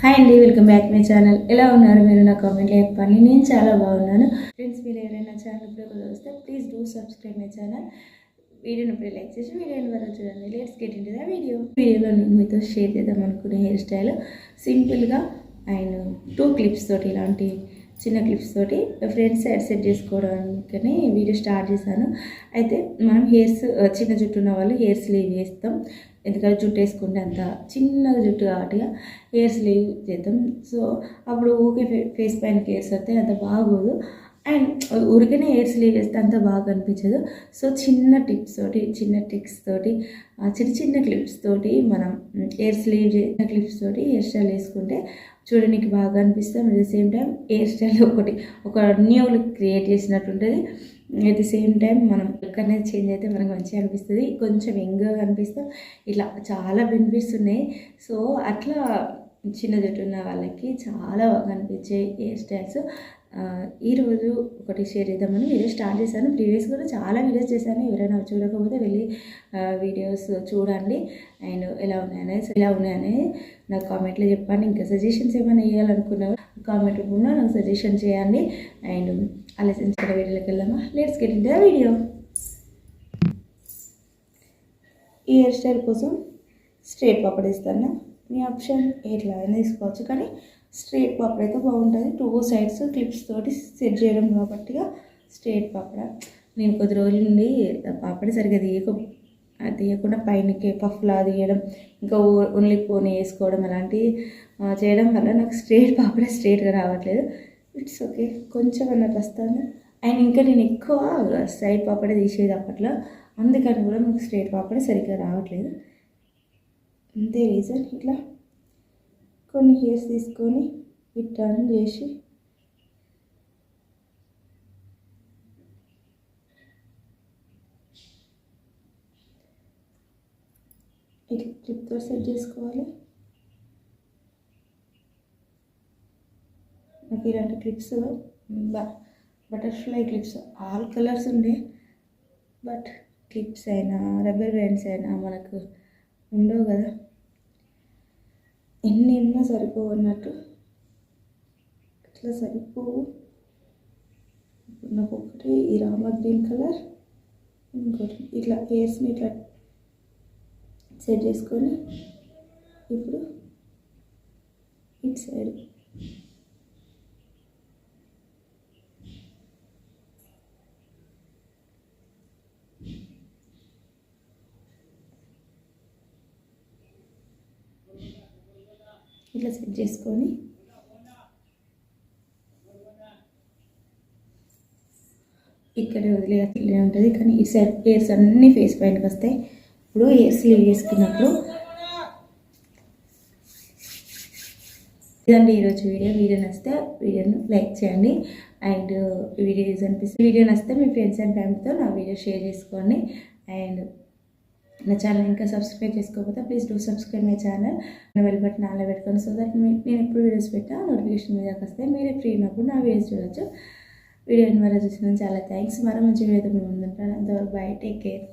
Hi అండి, welcome back my channel. ఎలా ఉన్నారు మీరు? నా కామెంట్లో చెప్పండి. నేను చాలా బాగున్నాను ఫ్రెండ్స్. మీరు ఎవరైనా ఛానల్ ఇప్పుడు వస్తే please do subscribe my channel. వీడియోని ఇప్పుడు లైక్ చేసి వీడియోని వరకు చూడండి. లెట్స్ గెట్ ఇంటు ద వీడియోలో నేను మీతో షేర్ చేద్దాం అనుకునే హెయిర్ స్టైల్ సింపుల్గా అండ్ 2 క్లిప్స్ తోటి, ఇలాంటి చిన్న క్లిప్స్ తోటి ఫ్రంట్ సైడ్ సెట్ చేసుకోవడానికని వీడియో స్టార్ట్ చేశాను. అయితే మనం చిన్న జుట్టు ఉన్న వాళ్ళు హెయిర్ స్లీవ్ వేస్తాం, ఎందుకంటే జుట్టు వేసుకుంటే అంత చిన్నగా జుట్టు కాబట్టి హెయిర్ స్లీవ్ చేద్దాం. సో అప్పుడు ఊకే ఫేస్ పైన హెయిర్స్ వస్తే అంత బాగోదు, అండ్ ఊరికనే హెయిర్ స్లీవ్ వేస్తే అంత బాగా అనిపించదు. సో చిన్న ట్రిక్స్ తోటి చిన్న క్లిప్స్ తోటి మనం హెయిర్ స్లీవ్ చేసిన క్లిప్స్ తోటి హెయిర్ స్టైల్ వేసుకుంటే చూడడానికి బాగా అనిపిస్తాం. At the same time hair style ఒక న్యూ లుక్ క్రియేట్ చేసినట్టు ఉంటుంది. అట్ ది సేమ్ టైం మనం లుక్ అనేది చేంజ్ అయితే మనకు మంచిగా అనిపిస్తుంది, కొంచెం యంగ్గా అనిపిస్తాం. ఇట్లా చాలా బెనిఫిట్స్ ఉన్నాయి. సో అట్లా చిన్న జుట్టు ఉన్న వాళ్ళకి చాలా బాగా అనిపించే హెయిర్ స్టైల్స్ ఈరోజు ఒకటి షేర్ చేద్దామని వీడియో స్టార్ట్ చేశాను. ప్రీవియస్ కూడా చాలా వీడియోస్ చేశాను. ఎవరైనా చూడకపోతే వెళ్ళి వీడియోస్ చూడండి. అండ్ ఎలా ఉన్నాయనేది నాకు కామెంట్లో చెప్పండి. ఇంకా సజెషన్స్ ఏమైనా వేయాలనుకున్నా కామెంట్ రూపంలో నాకు సజెషన్ చేయండి. అండ్ ఆలోచించిన వీడియోలోకి వెళ్దామా? Let's get into the video. ఈ హెయిర్ స్టైల్ కోసం స్ట్రైట్ పాపడ్ ఇస్తాను. మీ ఆప్షన్ ఎట్లా అయినా తీసుకోవచ్చు, కానీ స్ట్రైట్ పాపడ్ అయితే బాగుంటుంది. 2 సైడ్స్ క్లిప్స్ తోటి సెట్ చేయడం కాబట్టిగా స్ట్రైట్ పాపడ. నేను కొద్ది రోజుల నుండి పాపడి సరిగ్గా తీయకుండా పైనకి పఫ్లా తీయడం, ఇంకా ఓన్లీ పోనీ వేసుకోవడం అలాంటివి చేయడం వల్ల నాకు స్ట్రైట్ పాపడ స్ట్రైట్గా రావట్లేదు. ఇట్స్ ఓకే, కొంచెం అన్నట్టు వస్తుంది. అండ్ ఇంకా నేను ఎక్కువ సైడ్ పాపడే తీసేది అప్పట్లో, అందుకని కూడా నాకు స్ట్రైట్ పాపడే సరిగ్గా రావట్లేదు. అంతే రీజన్. ఇట్లా కొన్ని హెయిర్స్ తీసుకొని టర్న్ చేసి ఇట్లా క్లిప్తో సెట్ చేసుకోవాలి. నాకు ఇలాంటి clips butterfly clips all colours ఉండే, బట్ క్లిప్స్ అయినా రబ్బర్ బ్యాండ్స్ అయినా మనకు ఉండవు కదా, ఎన్ని ఉన్నా సరిపోవు అన్నట్టు. ఇట్లా సరిపోవు. ఇప్పుడు నాకు ఒకటి ఈ రామా గ్రీన్ కలర్, ఇంకోటి ఇట్లా హెయిర్స్ని ఇట్లా సెట్ చేసుకొని ఇప్పుడు ఇటు సైడ్ ఇట్లా సెట్ చేసుకొని ఇక్కడే వదిలేయాలి ఉంటుంది. కానీ ఈ సైడ్ హెయిర్స్ అన్నీ ఫేస్ పైనకి వస్తాయి. ఇప్పుడు హెయిర్ స్లీవ్ వేసుకున్నప్పుడు ఇదండి ఈరోజు వీడియో నచ్చితే వీడియోను లైక్ చేయండి. అండ్ వీడియో నచ్చితే మీ ఫ్రెండ్స్ అండ్ ఫ్యామిలీతో నా వీడియో షేర్ చేసుకోండి. అండ్ నా ఛానల్ ఇంకా సబ్స్క్రైబ్ చేసుకోకపోతే please do subscribe my channel. నా బెల్ బటన్ ఆన్లో పెట్టుకోండి, సో దట్ నేను ఎప్పుడు వీడియోస్ పెట్టా నోటిఫికేషన్ మీద వస్తే మీరే ఫ్రీ ఉన్నప్పుడు నా వీడియోస్ చూడవచ్చు. వీడియోని మరో చూసినందుకు చాలా థ్యాంక్స్. మరో మంచి వీడియోతో మేము ముందుంటాను. అంతవరకు బై, టేక్ కేర్.